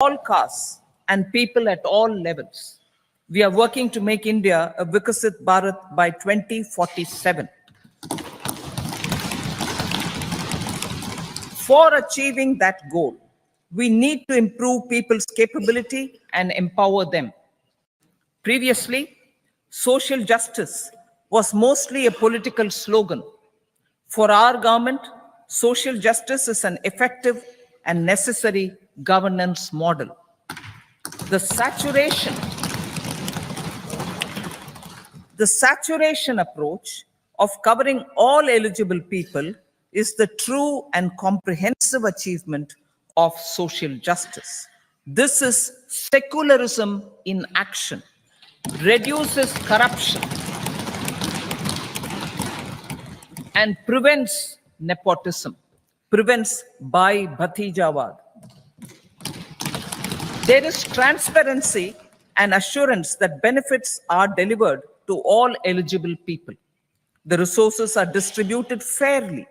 all castes and people at all levels. We are working to make India a Vikasit Bharat by 2047. For achieving that goal, we need to improve people's capability and empower them. Previously, social justice was mostly a political slogan. For our government, social justice is an effective and necessary governance model. The saturation approach of covering all eligible people is the true and comprehensive achievement of social justice. This is secularism in action, reduces corruption, and prevents nepotism, prevents Bhai Bhatijawad. There is transparency and assurance that benefits are delivered to all eligible people. The resources are distributed fairly.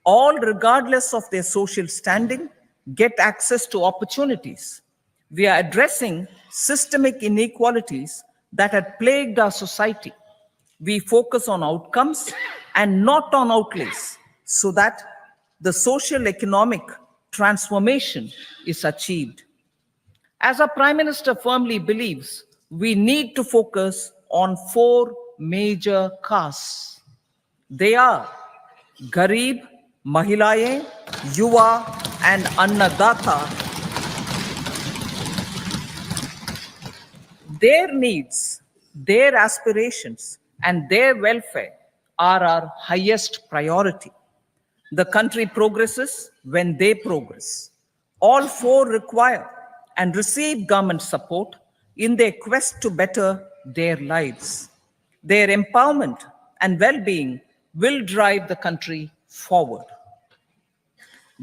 All, regardless of their social standing, get access to opportunities. We are addressing systemic inequalities that had plagued our society. We focus on outcomes and not on outlays so that the social economic transformation is achieved. As our Prime Minister firmly believes, we need to focus on 4 major castes. They are Garib, Mahilaye, Yuva, and Annadata. Their needs, their aspirations, and their welfare are our highest priority. The country progresses when they progress. All 4 require and receive government support in their quest to better their lives. Their empowerment and well-being will drive the country forward.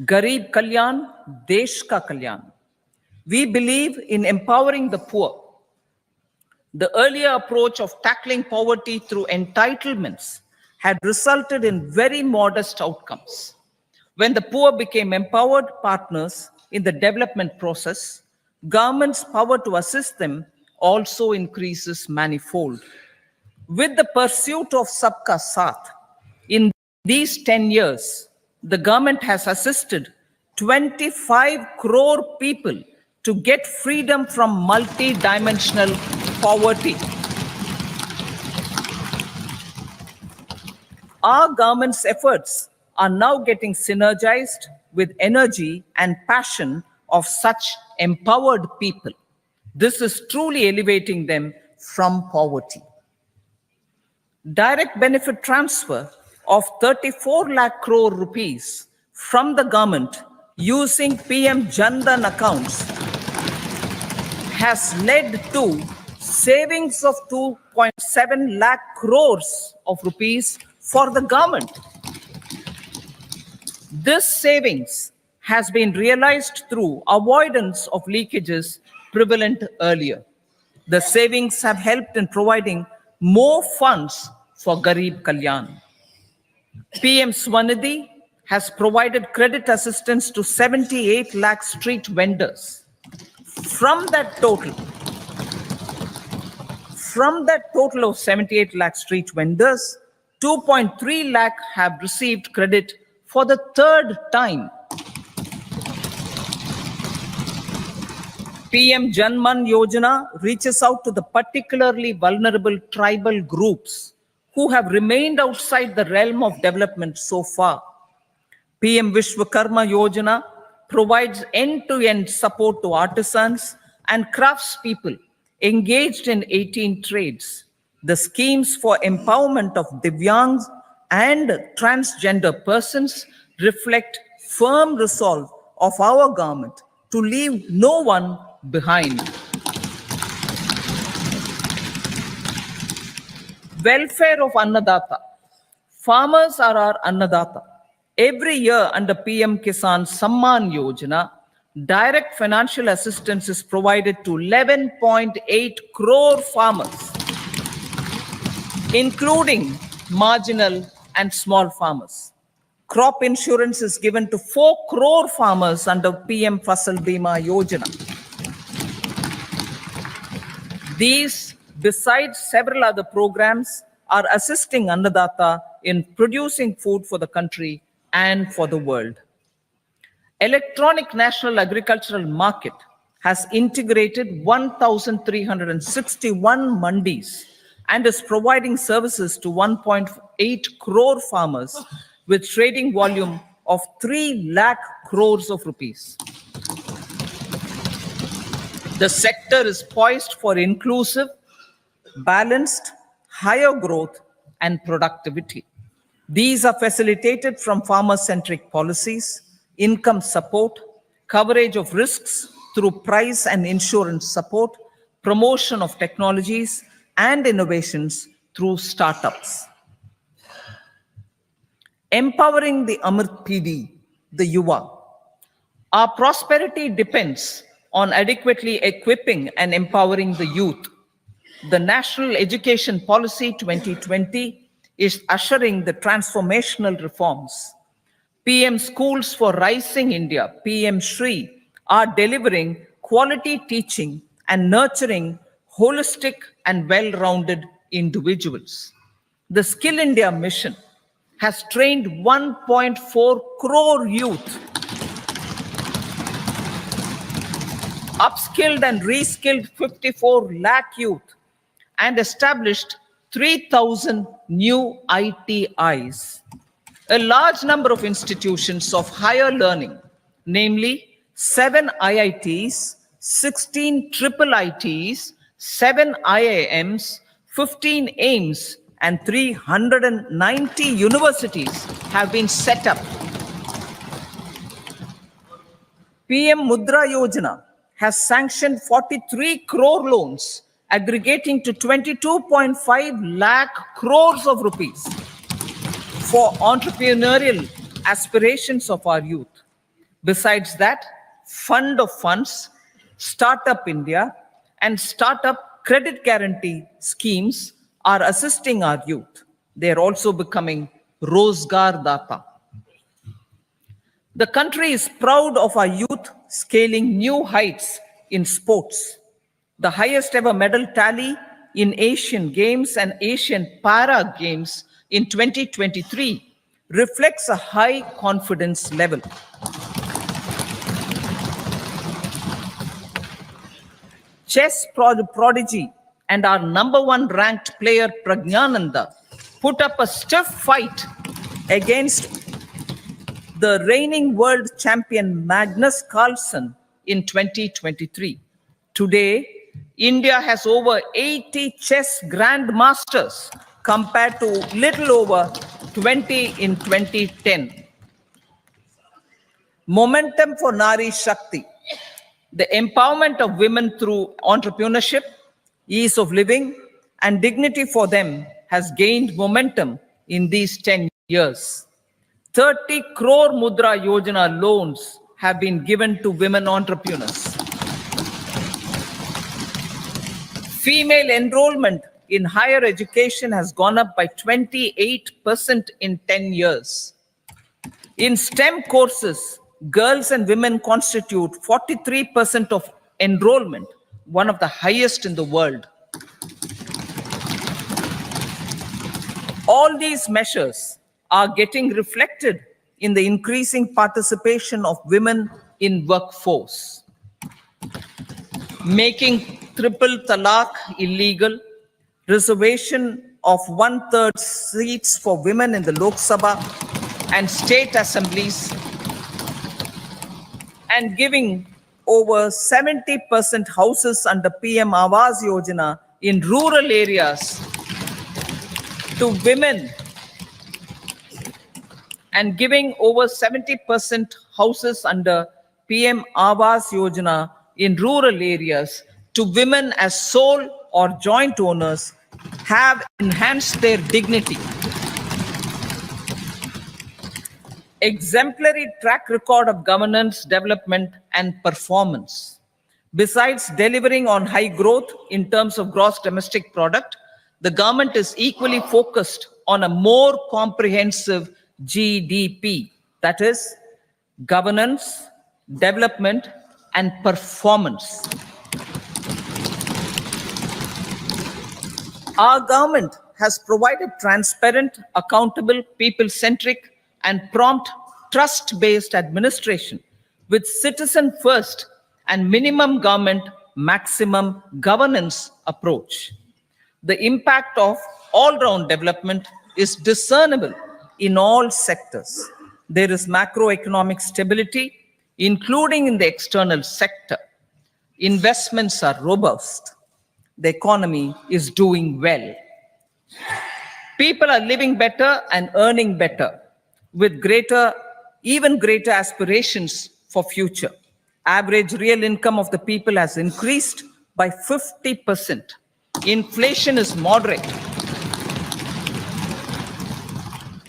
Garib Kalyan, Desh Ka Kalyan. We believe in empowering the poor. The earlier approach of tackling poverty through entitlements had resulted in very modest outcomes. When the poor became empowered partners in the development process, government's power to assist them also increases manifold. With the pursuit of Sabka Saath, in these 10 years, the government has assisted 25 crore people to get freedom from multi-dimensional poverty. Our government's efforts are now getting synergized with energy and passion of such empowered people. This is truly elevating them from poverty. Direct benefit transfer of 34 lakh crore rupees from the government using PM Jan Dhan accounts has led to savings of 2.7 lakh crores of rupees for the government. This savings has been realized through avoidance of leakages prevalent earlier. The savings have helped in providing more funds for Garib Kalyan. PM Swanidhi has provided credit assistance to 78 lakh street vendors. From that total of 78 lakh street vendors, 2.3 lakh have received credit for the 3rd time. PM Janman Yojana reaches out to the particularly vulnerable tribal groups who have remained outside the realm of development so far. PM Vishwakarma Yojana provides end-to-end support to artisans and craftspeople engaged in 18 trades. The schemes for empowerment of Divyangs and transgender persons reflect firm resolve of our government to leave no one behind. Welfare of Annadata. Farmers are our Annadata. Every year under PM Kisan Samman Yojana, direct financial assistance is provided to 11.8 crore farmers, including marginal and small farmers. Crop insurance is given to 4 crore farmers under PM Fasal Bima Yojana. These, besides several other programs, are assisting Annadata in producing food for the country and for the world. Electronic National Agricultural Market has integrated 1,361 mandis and is providing services to 1.8 crore farmers with trading volume of 3 lakh crores of rupees. The sector is poised for inclusive, balanced, higher growth, and productivity. These are facilitated from farmer-centric policies, income support, coverage of risks through price and insurance support, promotion of technologies, and innovations through startups. Empowering the Amrit PD, the Yuva. Our prosperity depends on adequately equipping and empowering the youth. The National Education Policy 2020 is ushering the transformational reforms. PM Schools for Rising India, PM Shri, are delivering quality teaching and nurturing holistic and well-rounded individuals. The Skill India mission has trained 1.4 crore youth, upskilled and reskilled 54 lakh youth, and established 3,000 new ITIs. A large number of institutions of higher learning, namely 7 IITs, 16 triple ITs, 7 IIMs, 15 AIMS, and 390 universities have been set up. PM Mudra Yojana has sanctioned 43 crore loans aggregating to 22.5 lakh crores of rupees for entrepreneurial aspirations of our youth. Besides that, Fund of Funds, Startup India, and Startup Credit Guarantee schemes are assisting our youth. They are also becoming Rozgar Data. The country is proud of our youth scaling new heights in sports. The highest ever medal tally in Asian Games and Asian Para Games in 2023 reflects a high confidence level. Chess prodigy and our #1 ranked player Pragyananda put up a stiff fight against the reigning world champion Magnus Carlsen in 2023. Today, India has over 80 chess grandmasters compared to little over 20 in 2010. Momentum for Nari Shakti. The empowerment of women through entrepreneurship, ease of living, and dignity for them has gained momentum in these 10 years. 30 crore Mudra Yojana loans have been given to women entrepreneurs. Female enrollment in higher education has gone up by 28% in 10 years. In STEM courses, girls and women constitute 43% of enrollment, one of the highest in the world. All these measures are getting reflected in the increasing participation of women in workforce. Making triple talaq illegal, reservation of 1/3 seats for women in the Lok Sabha and state assemblies, and giving over 70% houses under PM Awas Yojana in rural areas to women, and giving over 70% houses under PM Awas Yojana in rural areas to women as sole or joint owners have enhanced their dignity. Exemplary track record of governance, development, and performance. Besides delivering on high growth in terms of gross domestic product, the government is equally focused on a more comprehensive GDP, that is, governance, development, and performance. Our government has provided transparent, accountable, people-centric, and prompt trust-based administration with citizen first and minimum government, maximum governance approach. The impact of all-round development is discernible in all sectors. There is macroeconomic stability, including in the external sector. Investments are robust. The economy is doing well. People are living better and earning better with even greater aspirations for future. Average real income of the people has increased by 50%. Inflation is moderate.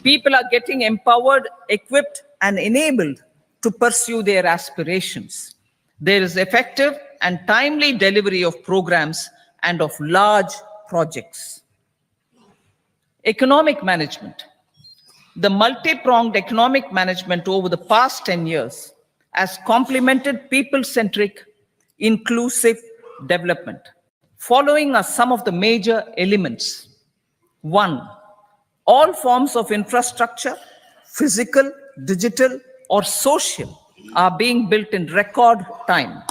People are getting empowered, equipped, and enabled to pursue their aspirations. There is effective and timely delivery of programs and of large projects. Economic management. The multi-pronged economic management over the past 10 years has complemented people-centric, inclusive development. Following are some of the major elements. 1. All forms of infrastructure, physical, digital, or social, are being built in record time.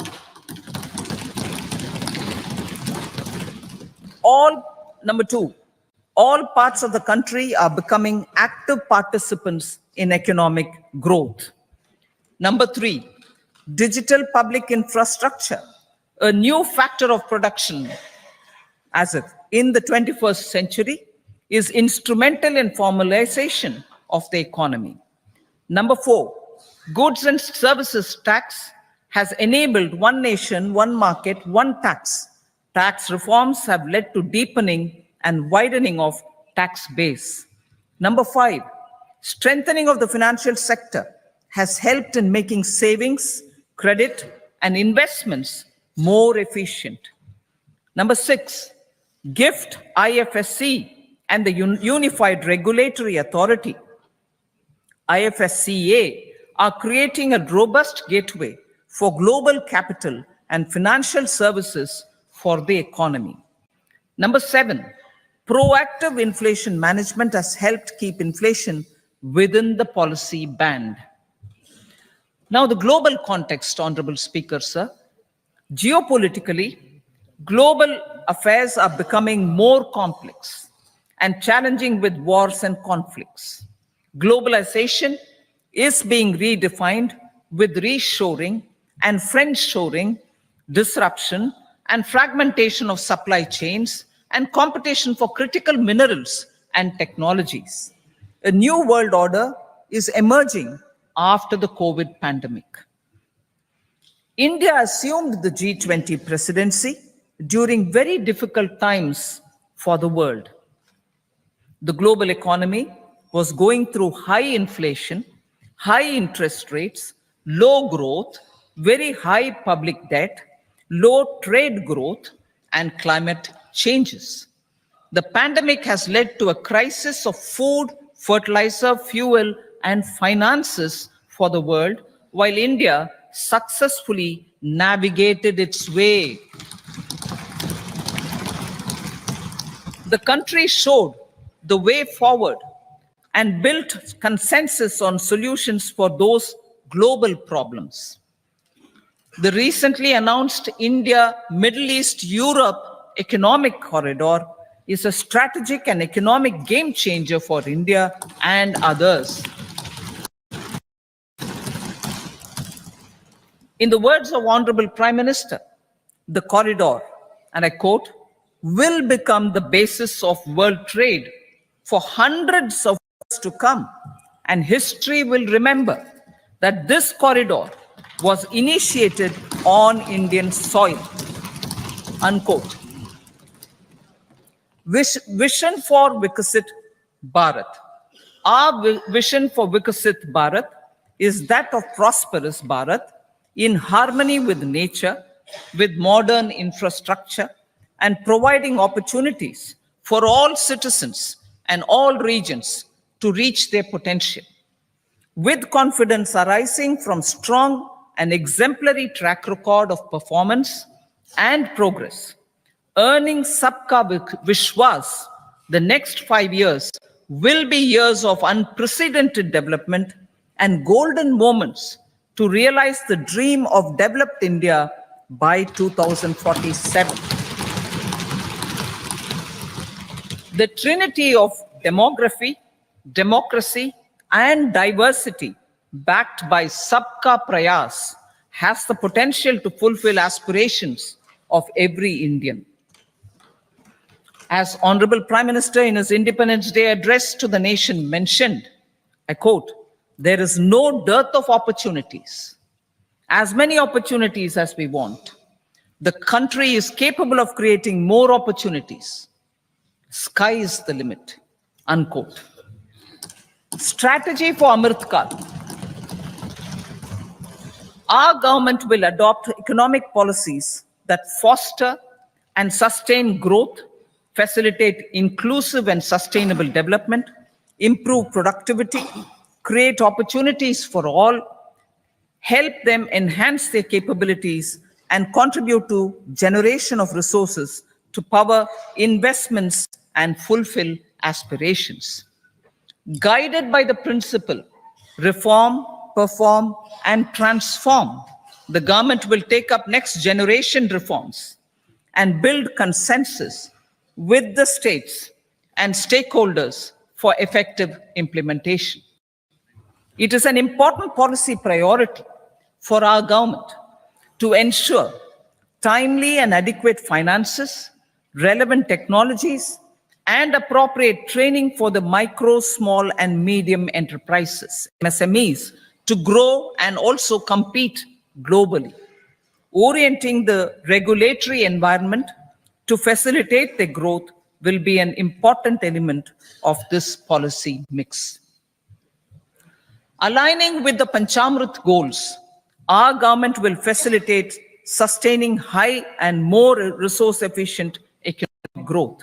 Number 2, all parts of the country are becoming active participants in economic growth. Number 3, digital public infrastructure, a new factor of production as if in the 21st century, is instrumental in formalization of the economy. Number 4, goods and services tax has enabled one nation, one market, one tax. Tax reforms have led to deepening and widening of tax base. Number 5, strengthening of the financial sector has helped in making savings, credit, and investments more efficient. Number 6, GIFT, IFSC, and the Unified Regulatory Authority, IFSCA, are creating a robust gateway for global capital and financial services for the economy. Number 7, proactive inflation management has helped keep inflation within the policy band. Now, the global context, Honorable Speaker, sir. Geopolitically, global affairs are becoming more complex and challenging with wars and conflicts. Globalization is being redefined with reshoring and friendshoring, disruption and fragmentation of supply chains, and competition for critical minerals and technologies. A new world order is emerging after the COVID pandemic. India assumed the G20 presidency during very difficult times for the world. The global economy was going through high inflation, high interest rates, low growth, very high public debt, low trade growth, and climate changes. The pandemic has led to a crisis of food, fertilizer, fuel, and finances for the world, while India successfully navigated its way. The country showed the way forward and built consensus on solutions for those global problems. The recently announced India-Middle East-Europe economic corridor is a strategic and economic game changer for India and others. In the words of Honorable Prime Minister, the corridor, and I quote, will become the basis of world trade for hundreds of years to come, and history will remember that this corridor was initiated on Indian soil, unquote. Vision for Vikasit Bharat. Our vision for Vikasit Bharat is that of prosperous Bharat in harmony with nature, with modern infrastructure, and providing opportunities for all citizens and all regions to reach their potential. With confidence arising from strong and exemplary track record of performance and progress, Earning Sabka Vishwas, the next 5 years will be years of unprecedented development and golden moments to realize the dream of developed India by 2047. The trinity of demography, democracy, and diversity, backed by Sabka Prayas, has the potential to fulfill aspirations of every Indian. As Honorable Prime Minister in his Independence Day address to the nation mentioned, I quote, "There is no dearth of opportunities, as many opportunities as we want. The country is capable of creating more opportunities. Sky is the limit," unquote. Strategy for Amritkal. Our government will adopt economic policies that foster and sustain growth, facilitate inclusive and sustainable development, improve productivity, create opportunities for all, help them enhance their capabilities, and contribute to generation of resources to power investments and fulfill aspirations. Guided by the principle, reform, perform, and transform, the government will take up next generation reforms and build consensus with the states and stakeholders for effective implementation. It is an important policy priority for our government to ensure timely and adequate finances, relevant technologies, and appropriate training for the micro, small, and medium enterprises, MSMEs, to grow and also compete globally. Orienting the regulatory environment to facilitate their growth will be an important element of this policy mix. Aligning with the Panchamrit goals, our government will facilitate sustaining high and more resource-efficient economic growth.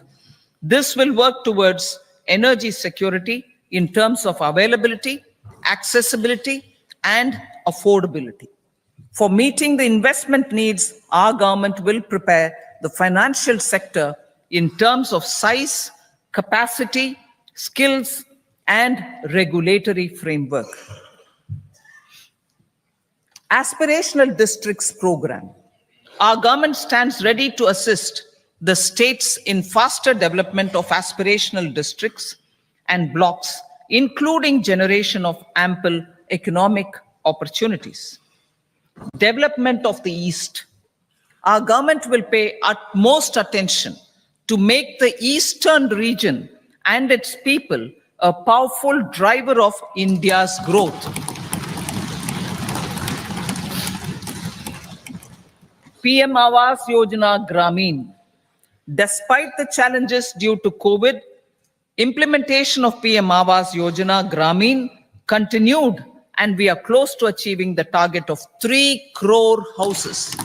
This will work towards energy security in terms of availability, accessibility, and affordability. For meeting the investment needs, our government will prepare the financial sector in terms of size, capacity, skills, and regulatory framework. Aspirational Districts Program. Our government stands ready to assist the states in faster development of aspirational districts and blocks, including generation of ample economic opportunities. Development of the East. Our government will pay utmost attention to make the eastern region and its people a powerful driver of India's growth. PM Awas Yojana Gramin. Despite the challenges due to COVID, implementation of PM Awas Yojana Gramin continued, and we are close to achieving the target of 3 crore houses.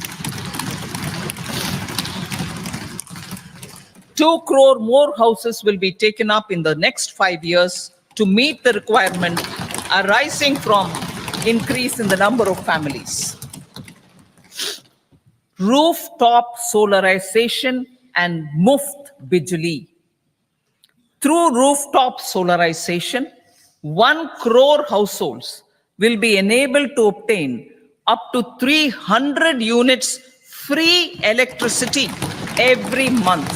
2 crore more houses will be taken up in the next 5 years to meet the requirement arising from increase in the number of families. Rooftop solarization and Muft Bijli. Through rooftop solarization, 1 crore households will be enabled to obtain up to 300 units free electricity every month.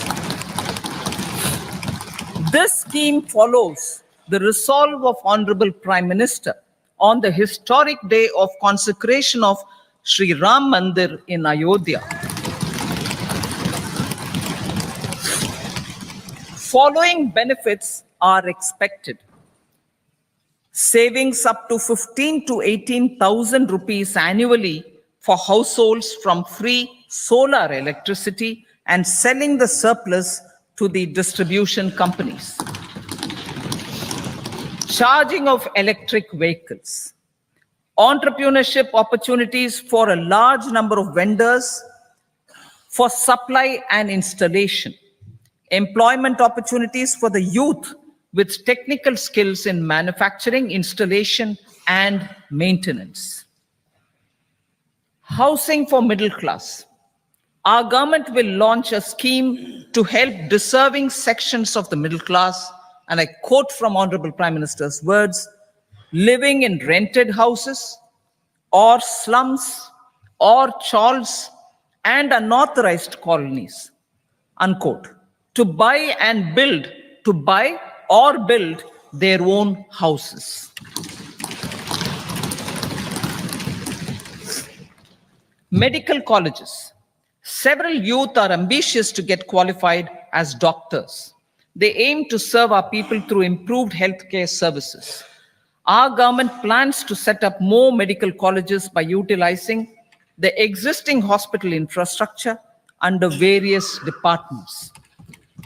This scheme follows the resolve of Honorable Prime Minister on the historic day of consecration of Sri Ram Mandir in Ayodhya. Following benefits are expected. Savings up to 15 to 18,000 rupees annually for households from free solar electricity and selling the surplus to the distribution companies. Charging of electric vehicles. Entrepreneurship opportunities for a large number of vendors for supply and installation. Employment opportunities for the youth with technical skills in manufacturing, installation, and maintenance. Housing for middle class. Our government will launch a scheme to help deserving sections of the middle class, and I quote from Honorable Prime Minister's words, living in rented houses or slums or chawls and unauthorized colonies, unquote, to buy or build their own houses. Medical colleges. Several youth are ambitious to get qualified as doctors. They aim to serve our people through improved healthcare services. Our government plans to set up more medical colleges by utilizing the existing hospital infrastructure under various departments.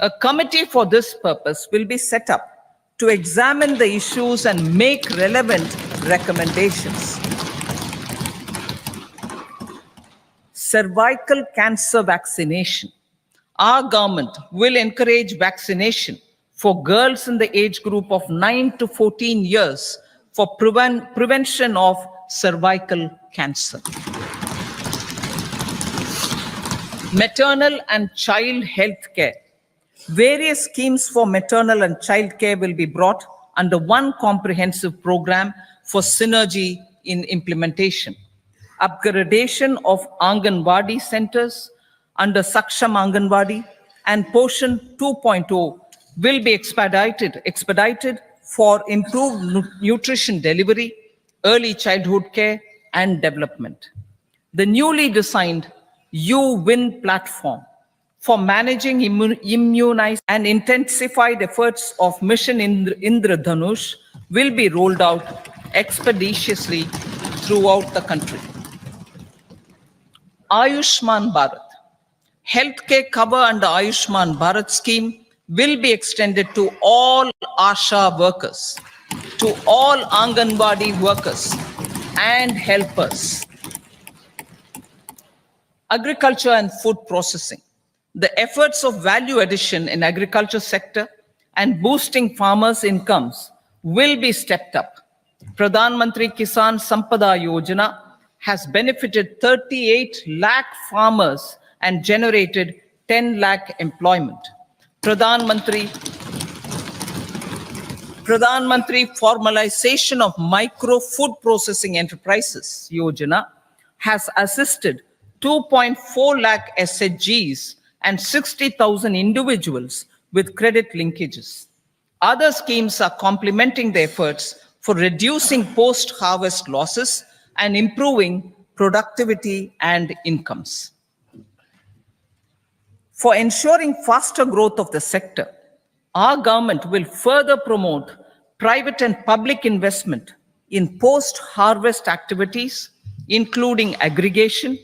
A committee for this purpose will be set up to examine the issues and make relevant recommendations. Cervical cancer vaccination. Our government will encourage vaccination for girls in the age group of 9 to 14 years for prevention of cervical cancer. Maternal and child health care. Various schemes for maternal and child care will be brought under one comprehensive program for synergy in implementation. Upgradation of Anganwadi centers under Saksham Anganwadi and Poshan 2.0 will be expedited for improved nutrition delivery, early childhood care, and development. The newly designed U-Win platform for managing immunized and intensified efforts of Mission Indradhanush will be rolled out expeditiously throughout the country. Ayushman Bharat. Healthcare cover under Ayushman Bharat scheme will be extended to all ASHA workers, to all Anganwadi workers and helpers. Agriculture and food processing. The efforts of value addition in agriculture sector and boosting farmers' incomes will be stepped up. Pradhan Mantri Kisan Sampada Yojana has benefited 38 lakh farmers and generated 10 lakh employment. Pradhan Mantri Formalization of Micro Food Processing Enterprises Yojana has assisted 2.4 lakh SHGs and 60,000 individuals with credit linkages. Other schemes are complementing the efforts for reducing post-harvest losses and improving productivity and incomes. For ensuring faster growth of the sector, our government will further promote private and public investment in post-harvest activities, including aggregation,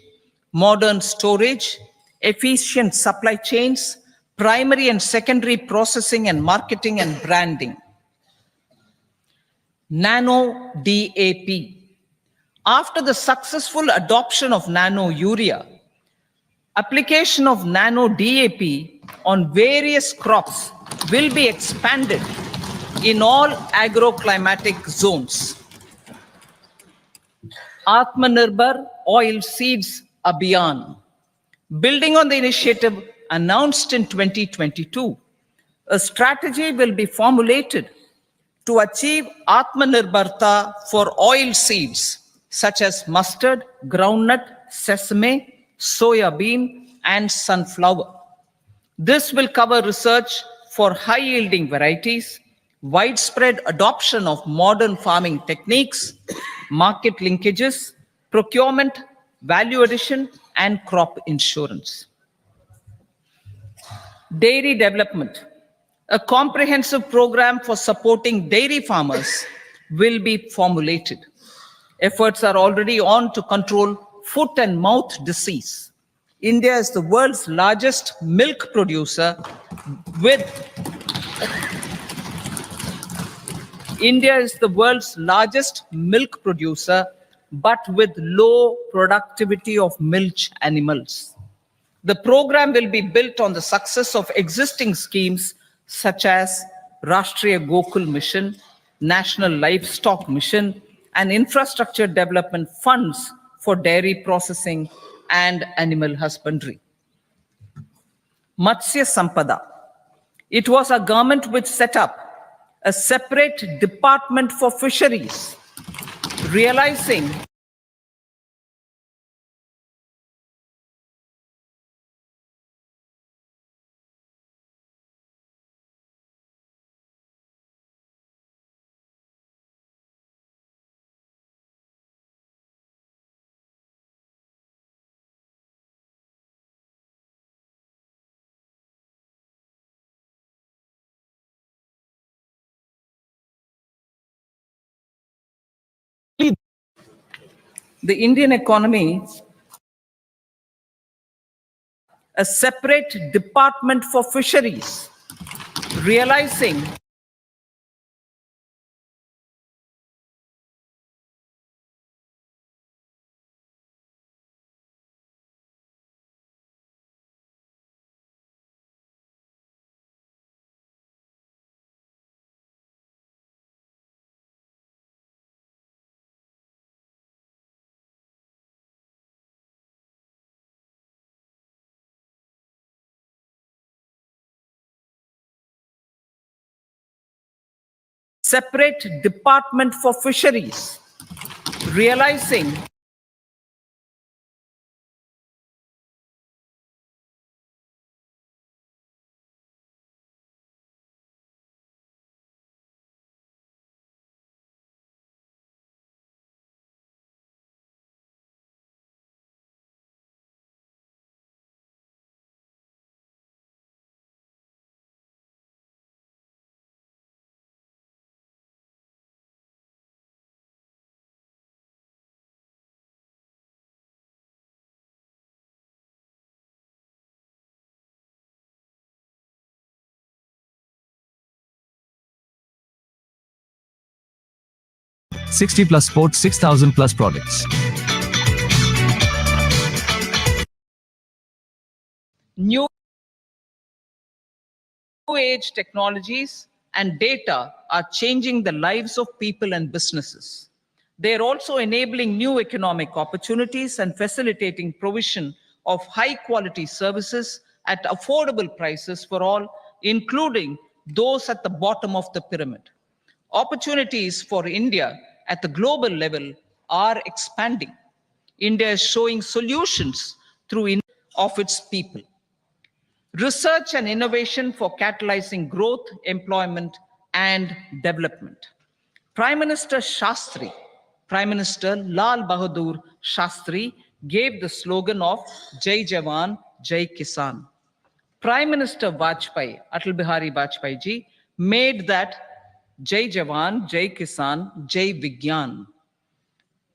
modern storage, efficient supply chains, primary and secondary processing and marketing and branding. Nano DAP. After the successful adoption of nano urea, application of nano DAP on various crops will be expanded in all agroclimatic zones. Atmanirbhar Oil Seeds Abhiyan. Building on the initiative announced in 2022, a strategy will be formulated to achieve Atmanirbharta for oil seeds such as mustard, groundnut, sesame, soya bean, and sunflower. This will cover research for high-yielding varieties, widespread adoption of modern farming techniques, market linkages, procurement, value addition, and crop insurance. Dairy development. A comprehensive program for supporting dairy farmers will be formulated. Efforts are already on to control foot and mouth disease. India is the world's largest milk producer with but with low productivity of milch animals. The program will be built on the success of existing schemes such as Rashtriya Gokul Mission, National Livestock Mission, and infrastructure development funds for dairy processing and animal husbandry. Matsya Sampada. It was a government which set up a separate department for fisheries, realizing the Indian economy, a separate department for fisheries, realizing separate department for fisheries, realizing +60 sports, 6,000 plus products. new age technologies and data are changing the lives of people and businesses. They are also enabling new economic opportunities and facilitating provision of high quality services at affordable prices for all, including those at the bottom of the pyramid. Opportunities for India at the global level are expanding. India is showing solutions through of its people. Research and innovation for catalyzing growth, employment, and development. Prime Minister Shastri, Prime Minister Lal Bahadur Shastri gave the slogan of Jai Jawan, Jai Kisan. Prime Minister Vajpayee, Atal Bihari Vajpayee ji, made that Jai Jawan, Jai Kisan, Jai Vigyan.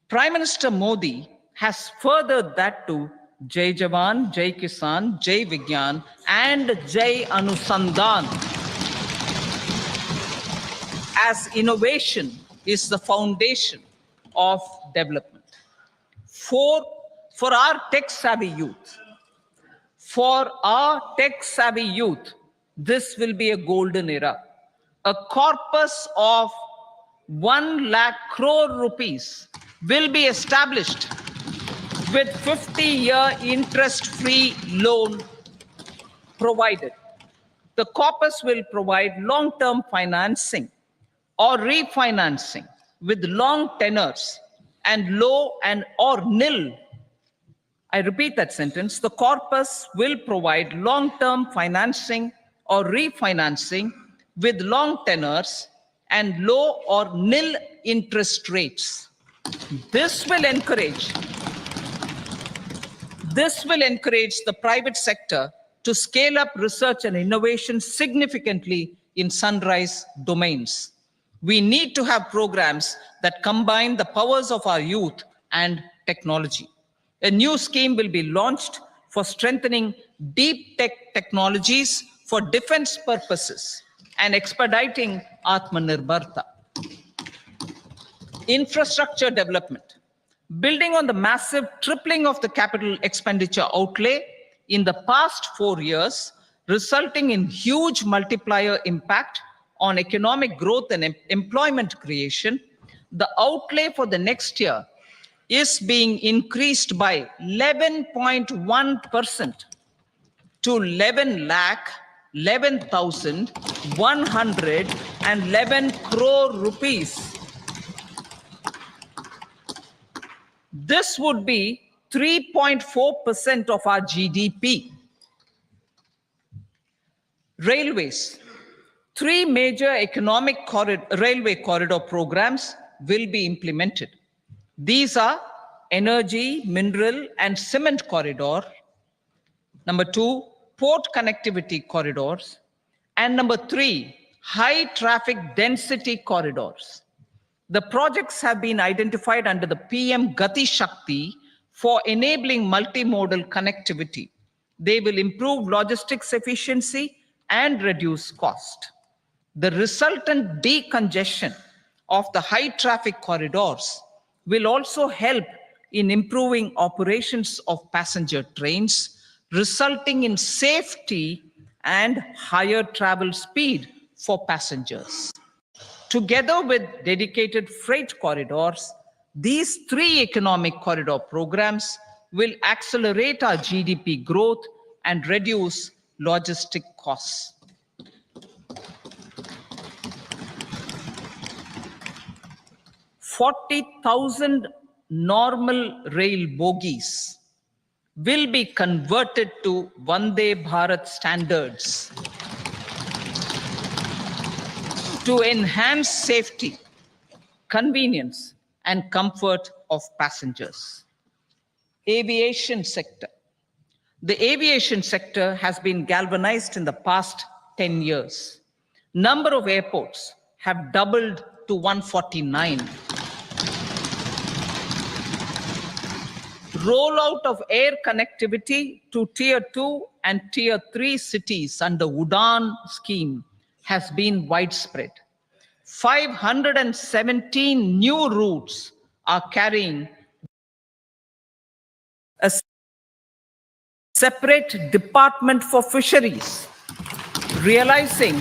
Prime Minister Modi has furthered that to Jai Jawan, Jai Kisan, Jai Vigyan, and Jai Anusandhan, as innovation is the foundation of development. For our tech-savvy youth, this will be a golden era. A corpus of 1 lakh crore rupees will be established with 50-year interest-free loan provided. The corpus will provide long-term financing or refinancing with long tenors and low and or nil. I repeat that sentence. The corpus will provide long-term financing or refinancing with long tenors and low or nil interest rates. This will encourage the private sector to scale up research and innovation significantly in sunrise domains. We need to have programs that combine the powers of our youth and technology. A new scheme will be launched for strengthening deep tech technologies for defense purposes and expediting Atmanirbharta. Infrastructure development. Building on the massive tripling of the capital expenditure outlay in the past 4 years, resulting in huge multiplier impact on economic growth and employment creation, the outlay for the next year is being increased by 11.1%. to 11,11,111 crore rupees. This would be 3.4% of our GDP. Railways. 3 major economic railway corridor programs will be implemented. These are energy, mineral, and cement corridor. Number 2, port connectivity corridors. And number 3, high traffic density corridors. The projects have been identified under the PM Gati Shakti for enabling multimodal connectivity. They will improve logistics efficiency and reduce cost. The resultant decongestion of the high traffic corridors will also help in improving operations of passenger trains, resulting in safety and higher travel speed for passengers. Together with dedicated freight corridors, these 3 economic corridor programs will accelerate our GDP growth and reduce logistic costs. 40,000 normal rail bogies will be converted to Vande Bharat standards to enhance safety, convenience, and comfort of passengers. Aviation sector. The aviation sector has been galvanized in the past 10 years. Number of airports have doubled to 149. Rollout of air connectivity to Tier 2 and Tier 3 cities under UDAN scheme has been widespread. 517 new routes are carrying a separate department for fisheries, realizing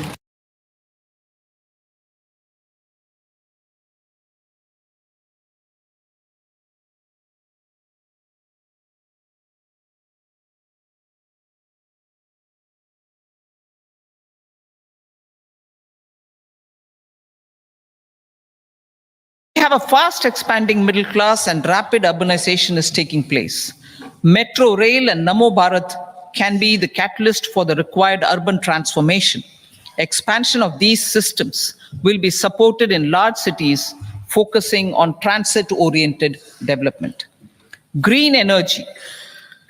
we have a fast expanding middle class and rapid urbanization is taking place. Metro rail and Namo Bharat can be the catalyst for the required urban transformation. Expansion of these systems will be supported in large cities, focusing on transit-oriented development. Green energy.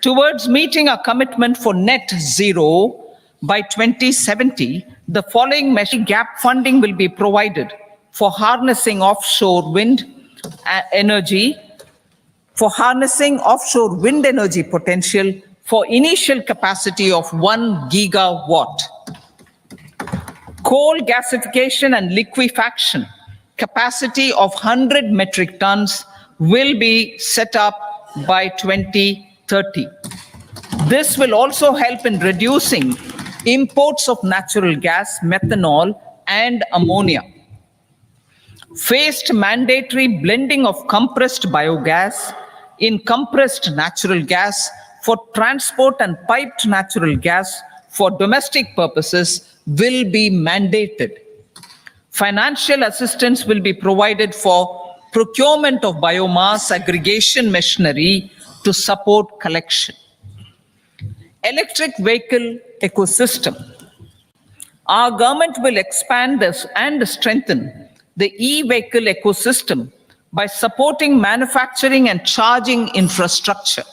Towards meeting our commitment for net zero by 2070, the following gap funding will be provided for harnessing offshore wind energy, potential for initial capacity of 1 gigawatt. Coal gasification and liquefaction capacity of 100 metric tons will be set up by 2030. This will also help in reducing imports of natural gas, methanol, and ammonia. Phased mandatory blending of compressed biogas in compressed natural gas for transport and piped natural gas for domestic purposes will be mandated. Financial assistance will be provided for procurement of biomass aggregation machinery to support collection. Electric vehicle ecosystem. Our government will expand this and strengthen the e-vehicle ecosystem by supporting manufacturing and charging infrastructure.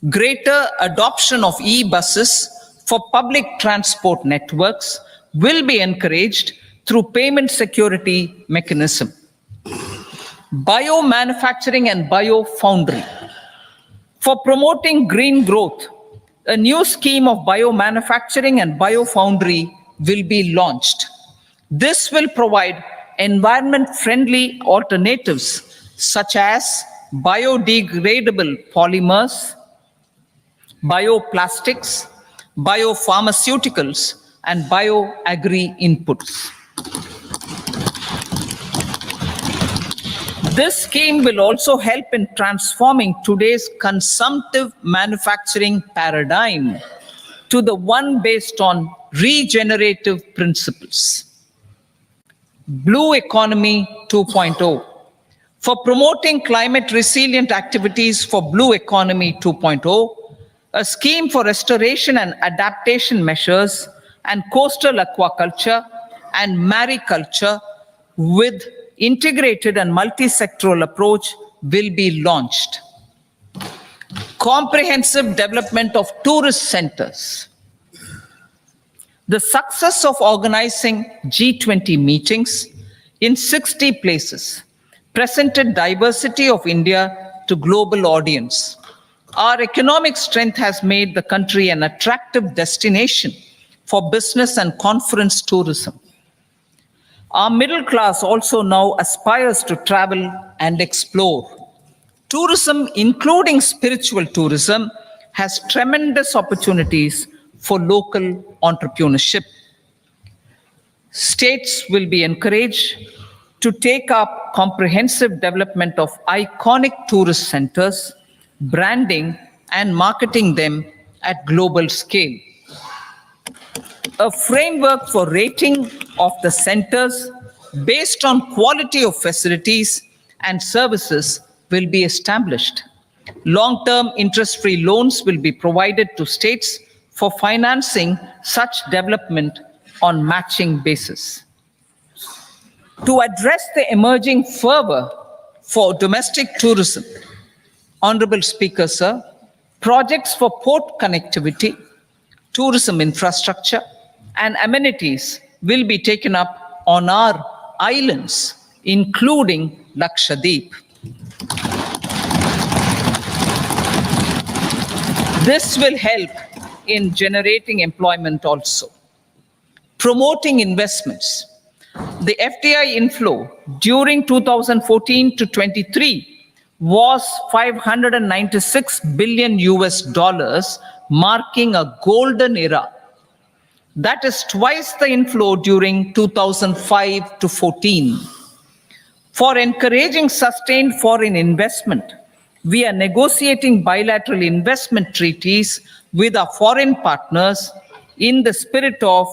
Greater adoption of e-buses for public transport networks will be encouraged through payment security mechanism. Biomanufacturing and biofoundry. For promoting green growth, a new scheme of biomanufacturing and biofoundry will be launched. This will provide environment-friendly alternatives such as biodegradable polymers, bioplastics, biopharmaceuticals, and bioagri inputs. This scheme will also help in transforming today's consumptive manufacturing paradigm to the one based on regenerative principles. Blue Economy 2.0. For promoting climate resilient activities for Blue Economy 2.0, a scheme for restoration and adaptation measures and coastal aquaculture and mariculture with integrated and multi-sectoral approach will be launched. Comprehensive development of tourist centers. The success of organizing G20 meetings in 60 places presented diversity of India to global audience. Our economic strength has made the country an attractive destination for business and conference tourism. Our middle class also now aspires to travel and explore. Tourism, including spiritual tourism, has tremendous opportunities for local entrepreneurship. States will be encouraged to take up comprehensive development of iconic tourist centers, branding and marketing them at global scale. A framework for rating of the centers based on quality of facilities and services will be established. Long-term interest-free loans will be provided to states for financing such development on matching basis. To address the emerging fervor for domestic tourism, Honorable Speaker, sir, projects for port connectivity, tourism infrastructure, and amenities will be taken up on our islands, including Lakshadweep. This will help in generating employment also. Promoting investments. The FDI inflow during 2014 to 23 was 596 billion US dollars, marking a golden era. That is twice the inflow during 2005 to 14. For encouraging sustained foreign investment, we are negotiating bilateral investment treaties with our foreign partners in the spirit of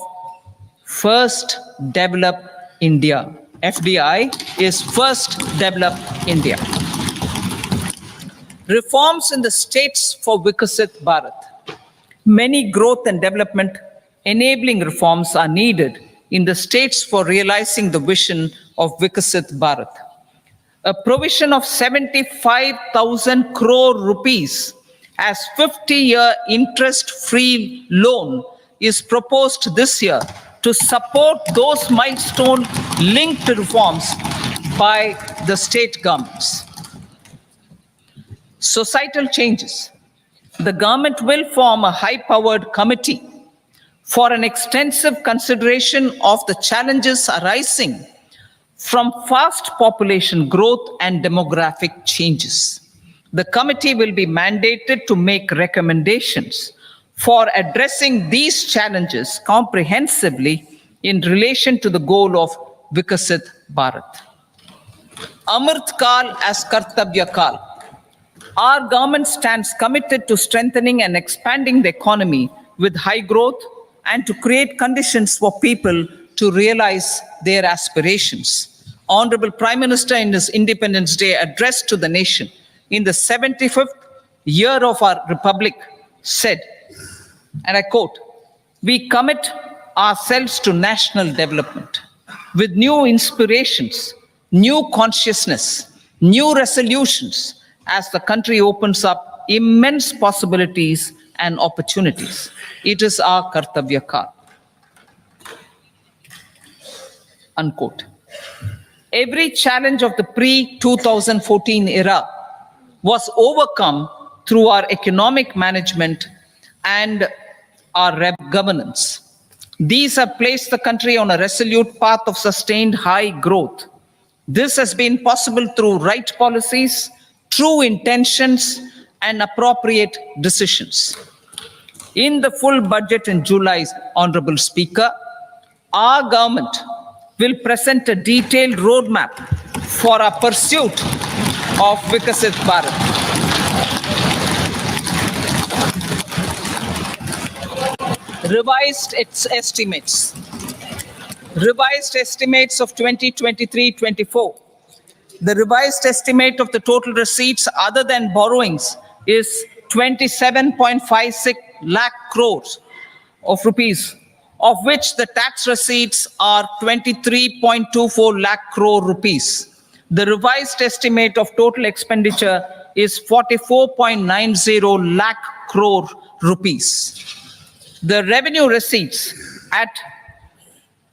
First Develop India. FDI is First Develop India. Reforms in the states for Vikasit Bharat. Many growth and development enabling reforms are needed in the states for realizing the vision of Vikasit Bharat. A provision of 75,000 crore rupees as 50-year interest-free loan is proposed this year to support those milestone-linked reforms by the state governments. Societal changes. The government will form a high-powered committee for an extensive consideration of the challenges arising from fast population growth and demographic changes. The committee will be mandated to make recommendations for addressing these challenges comprehensively in relation to the goal of Vikasit Bharat. Amrit Kal as Kartavya Kal. Our government stands committed to strengthening and expanding the economy with high growth and to create conditions for people to realize their aspirations. Honorable Prime Minister in his Independence Day address to the nation in the 75th year of our Republic said, and I quote, "We commit ourselves to national development with new inspirations, new consciousness, new resolutions as the country opens up immense possibilities and opportunities. It is our Kartavya Kal." Unquote. Every challenge of the pre-2014 era was overcome through our economic management and our governance. These have placed the country on a resolute path of sustained high growth. This has been possible through right policies, true intentions, and appropriate decisions. In the full budget in July, Honorable Speaker, our government will present a detailed roadmap for our pursuit of Vikasit Bharat. revised its estimates. Revised estimates of 2023-24. The revised estimate of the total receipts other than borrowings is 27.56 lakh crores of rupees, of which the tax receipts are 23.24 lakh crore rupees. The revised estimate of total expenditure is 44.90 lakh crore rupees. The revenue receipts at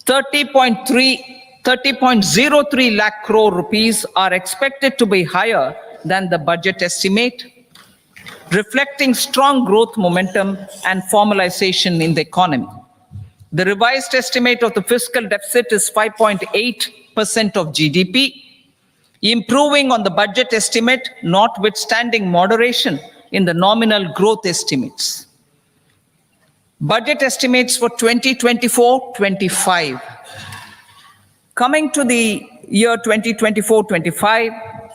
30.03 lakh crore rupees are expected to be higher than the budget estimate, reflecting strong growth momentum and formalization in the economy. The revised estimate of the fiscal deficit is 5.8% of GDP, improving on the budget estimate, notwithstanding moderation in the nominal growth estimates. Budget estimates for 2024-25. Coming to the year 2024-25,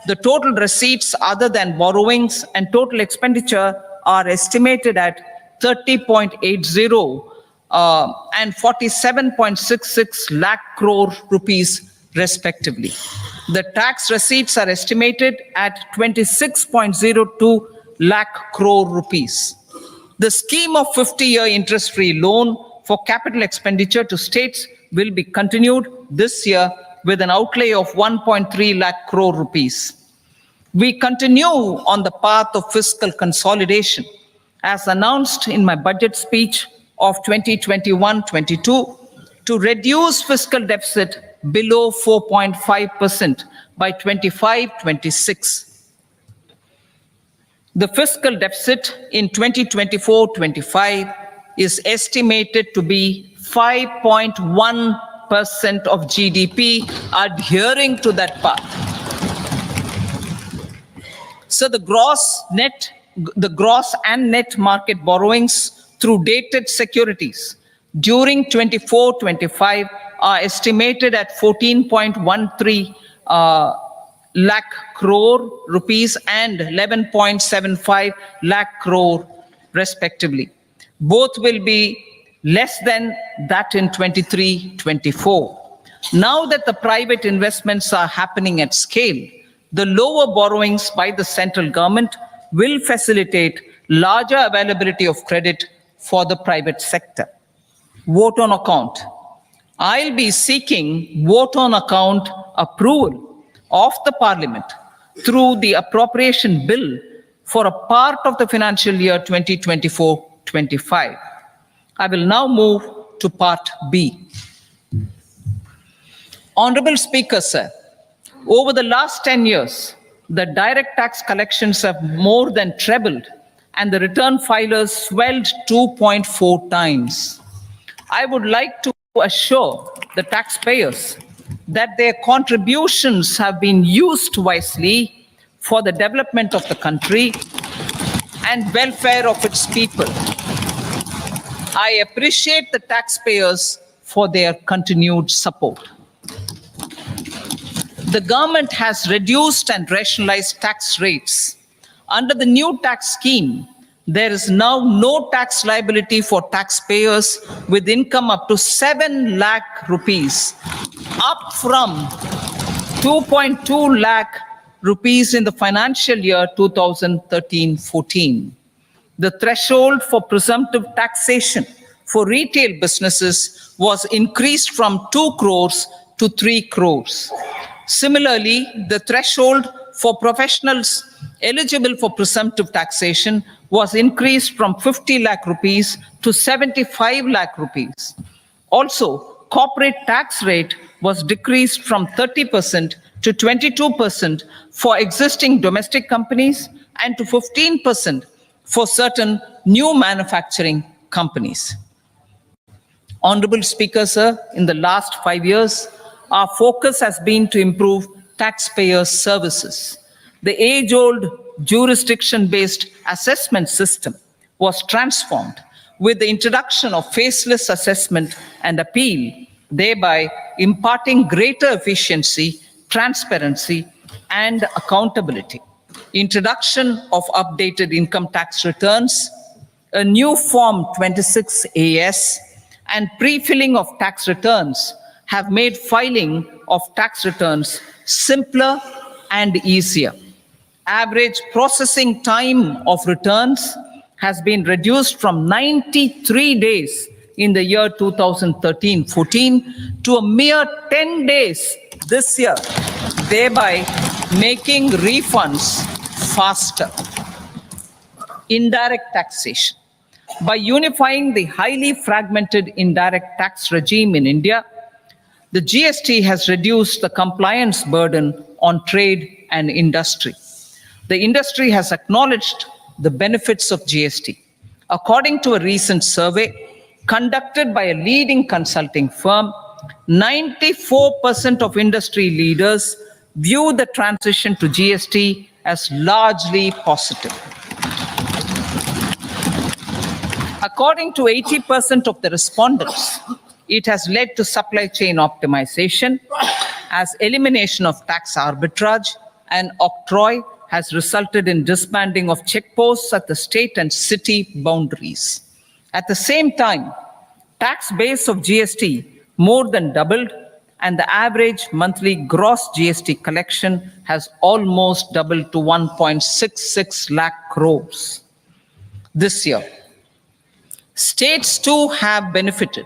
the total receipts other than borrowings and total expenditure are estimated at 30.80 and 47.66 lakh crore rupees respectively. The tax receipts are estimated at 26.02 lakh crore rupees. The scheme of 50-year interest-free loan for capital expenditure to states will be continued this year with an outlay of 1.3 lakh crore rupees. We continue on the path of fiscal consolidation, as announced in my budget speech of 2021-22, to reduce fiscal deficit below 4.5% by 25-26. The fiscal deficit in 2024-25 is estimated to be 5.1% of GDP, adhering to that path. So the gross and net market borrowings through dated securities during 24-25 are estimated at 14.13 lakh crore rupees and 11.75 lakh crore respectively. Both will be less than that in 23-24. Now that the private investments are happening at scale, the lower borrowings by the central government will facilitate larger availability of credit for the private sector. Vote on account. I'll be seeking vote on account approval of the Parliament through the appropriation bill for a part of the financial year 2024-25. I will now move to part B. Honorable Speaker, sir, over the last 10 years, the direct tax collections have more than trebled and the return filers swelled 2.4 times. I would like to assure the taxpayers that their contributions have been used wisely for the development of the country and welfare of its people. I appreciate the taxpayers for their continued support. The government has reduced and rationalized tax rates. Under the new tax scheme, there is now no tax liability for taxpayers with income up to 7 lakh rupees, up from 2.2 lakh rupees in the financial year 2013-14. The threshold for presumptive taxation for retail businesses was increased from 2 crores to 3 crores. Similarly, the threshold for professionals eligible for presumptive taxation was increased from 50 lakh rupees to 75 lakh rupees. Also, corporate tax rate was decreased from 30% to 22% for existing domestic companies and to 15% for certain new manufacturing companies. Honorable Speaker, sir, in the last 5 years, our focus has been to improve taxpayer services. The age-old jurisdiction-based assessment system was transformed with the introduction of faceless assessment and appeal, thereby imparting greater efficiency, transparency, and accountability. Introduction of updated income tax returns, A new Form 26AS and pre-filling of tax returns have made filing of tax returns simpler and easier. Average processing time of returns has been reduced from 93 days in the year 2013-14 to a mere 10 days this year, thereby making refunds faster. Indirect taxation. By unifying the highly fragmented indirect tax regime in India, the GST has reduced the compliance burden on trade and industry. The industry has acknowledged the benefits of GST. According to a recent survey conducted by a leading consulting firm, 94% of industry leaders view the transition to GST as largely positive. According to 80% of the respondents, it has led to supply chain optimization, as elimination of tax arbitrage and octroi has resulted in disbanding of checkposts at the state and city boundaries. At the same time, tax base of GST more than doubled, and the average monthly gross GST collection has almost doubled to 1.66 lakh crores this year. States too have benefited.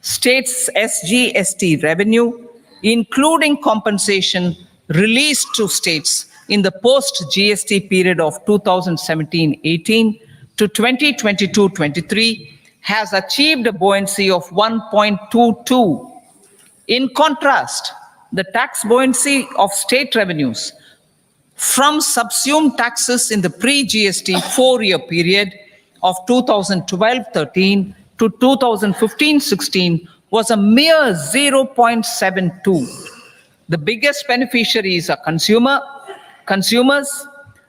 States' SGST revenue, including compensation released to states in the post-GST period of 2017-18 to 2022-23, has achieved a buoyancy of 1.22. In contrast, the tax buoyancy of state revenues from subsumed taxes in the pre-GST four-year period of 2012-13 to 2015-16 was a mere 0.72. The biggest beneficiaries are consumers,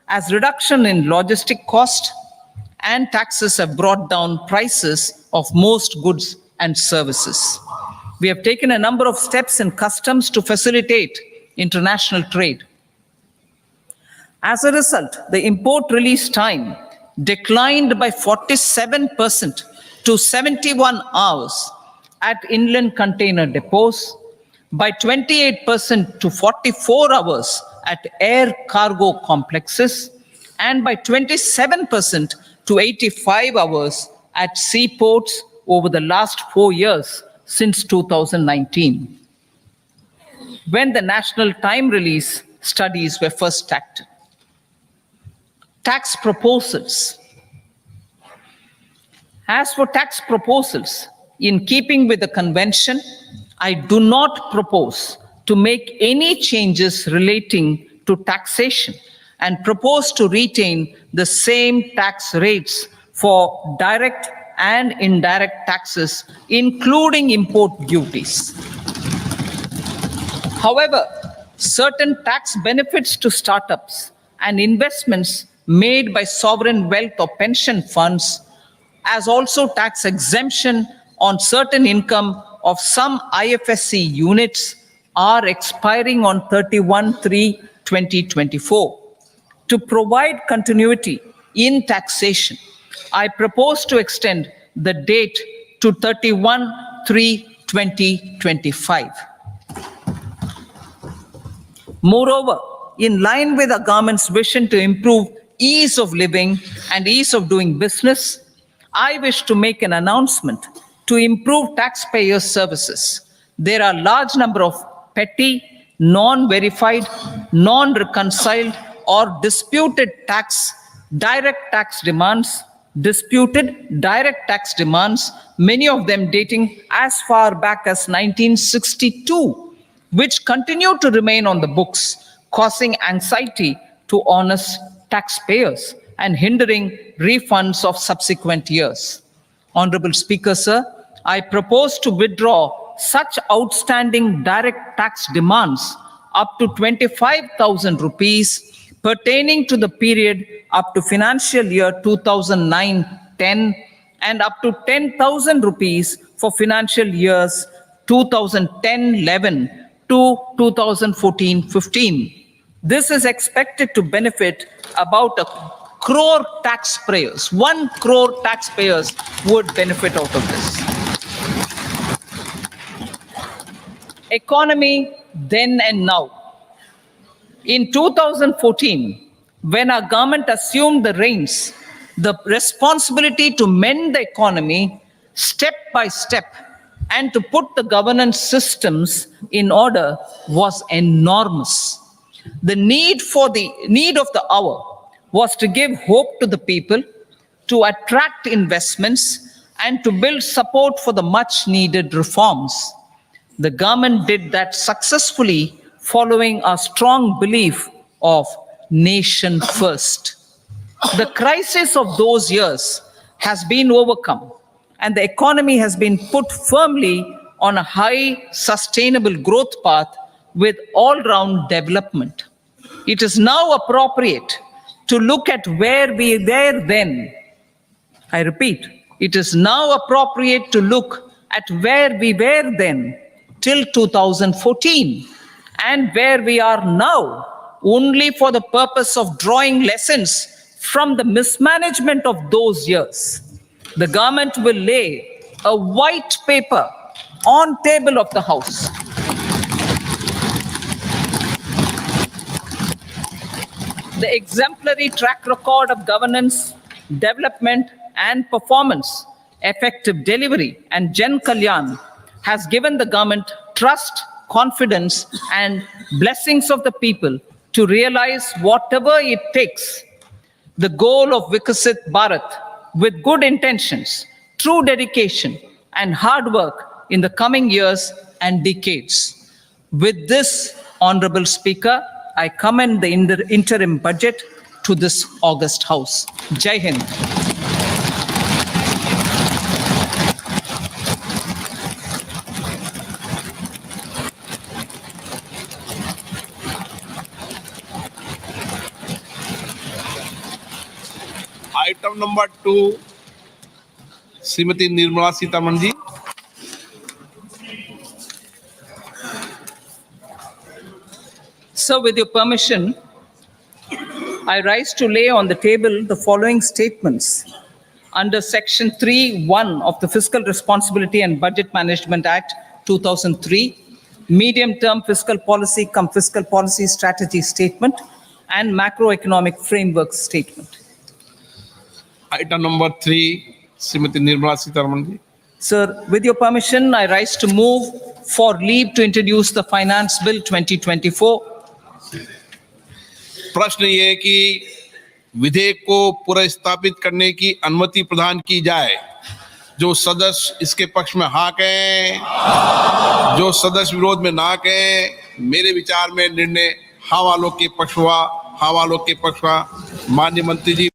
as reduction in logistic cost and taxes have brought down prices of most goods and services. We have taken a number of steps in customs to facilitate international trade. As a result, the import release time declined by 47% to 71 hours at inland container depots, by 28% to 44 hours at air cargo complexes, and by 27% to 85 hours at seaports over the last 4 years since 2019, when the national time release studies were first started. Tax proposals. As for tax proposals, in keeping with the convention, I do not propose to make any changes relating to taxation and propose to retain the same tax rates for direct and indirect taxes, including import duties. However, certain tax benefits to startups and investments made by sovereign wealth or pension funds, as also tax exemption on certain income of some IFSC units, are expiring on 31/3/2024. To provide continuity in taxation, I propose to extend the date to 31/3/2025. Moreover, in line with the government's vision to improve ease of living and ease of doing business, I wish to make an announcement to improve taxpayer services. There are a large number of petty, non-verified, non-reconciled, or disputed direct tax demands, many of them dating as far back as 1962, which continue to remain on the books, causing anxiety to honest taxpayers and hindering refunds of subsequent years. Honorable Speaker, sir, I propose to withdraw such outstanding direct tax demands up to 25,000 rupees pertaining to the period up to financial year 2009-10 and up to 10,000 rupees for financial years 2010-11 to 2014-15. This is expected to benefit about crore taxpayers, 1 crore taxpayers would benefit out of this. Economy then and now. In 2014, when our government assumed the reins, the responsibility to mend the economy step by step and to put the governance systems in order was enormous. The need of the hour was to give hope to the people, to attract investments, and to build support for the much needed reforms. The government did that successfully, following a strong belief of nation first. The crisis of those years has been overcome, and the economy has been put firmly on a high, sustainable growth path with all-round development. It is now appropriate to look at where we were then. I repeat, it is now appropriate to look at where we were then till 2014 and where we are now, only for the purpose of drawing lessons from the mismanagement of those years. The government will lay a white paper on table of the House. The exemplary track record of governance, development, and performance, effective delivery, and Jan Kalyan has given the government trust, confidence, and blessings of the people to realize whatever it takes. The goal of Vikasit Bharat with good intentions, true dedication, and hard work in the coming years and decades. With this, Honorable Speaker, I commend the interim budget to this august House. Jai Hind. Item number 2 Shrimati Nirmala Sitharaman ji. So, with your permission, I rise to lay on the table the following statements under Section 3(1) of the Fiscal Responsibility and Budget Management Act 2003, medium-term fiscal policy cum fiscal policy strategy statement, and macroeconomic framework statement. Item number 3 Shrimati Nirmala Sitharaman ji. Sir, with your permission, I rise to move for leave to introduce the Finance Bill 2024. प्रश्न ये है कि विधेयक को पुनर्स्थापित करने की अनुमति प्रदान की जाए। जो सदस्य इसके पक्ष में हाँ कहें, जो सदस्य विरोध में ना कहें। मेरे विचार में निर्णय हाँ वालों के पक्ष हुआ, हाँ वालों के पक्ष हुआ। माननीय मंत्री जी।